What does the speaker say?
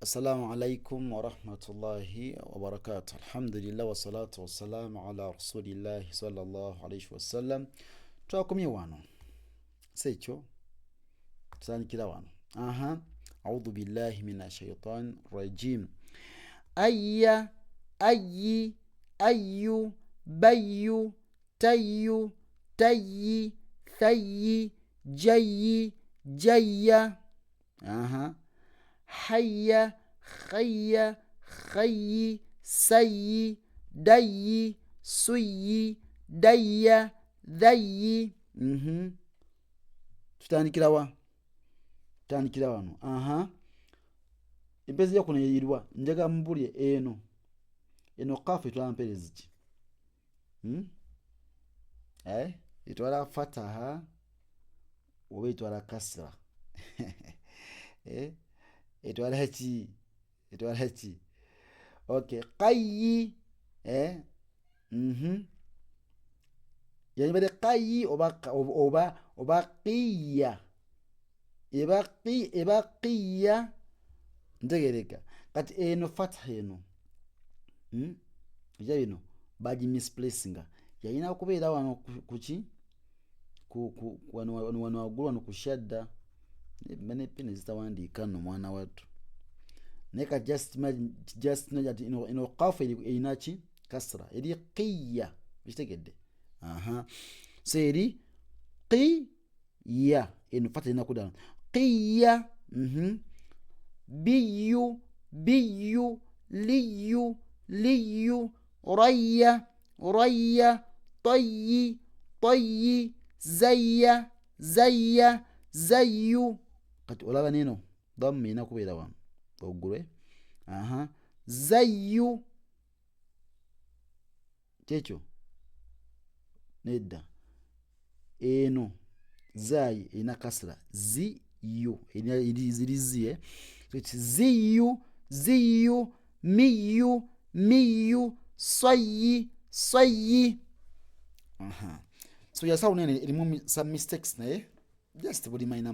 Assalamu alaikum wa rahmatullahi wa barakatuh. Alhamdulillah wa salatu wa salamu ala rasulillahi sallallahu alayhi wa sallam. Twakumye wano. Sekyo. Tusanikira wano. A'udhu billahi minash shaitan rajim. Ayya, ayyi, ayyu, bayyu, tayyu, tayyi, thayyi, jayyi, jayya. Hayya, khayya, khayyi, sayyi, dayyi, suyyi, dayya, dhayyi. Tutandikira wano. Empezi ya kunayirwa njaga mbulye eno kafu itwala mperezi ki? Itwala fataha oba itwala kasra? Itwala ki? Okay, qayyi yani qayyi oba qiyya. Eba qiyya ntegereka. Kati eno fatha eno ija bino baji misplacinga. Yalina kubeera wano kuki? Wano wagulu wano kushadda. Mane pene zitawandiika no mwana watu. Neka just ino qafu ina ki? Kasra. Eri qiyya. Bitegedde. So eri qiyya. Eno fatha ina kudana. Qiyya. Biyyu, biyyu, liyyu, liyyu, rayya, rayya, tayyi, tayyi, zayya, zayya, zayyu. Kati olaba neno dhamma ina kubeera wano waggulu. Zayyu kyekyo nedda. Eno zayi ina kasra. Ziyyu ziri ziye. Ziyyu, ziyyu, miyyu, miyyu, sayyi, sayyi. So yasawo nene erimu some mistakes naye just buli maina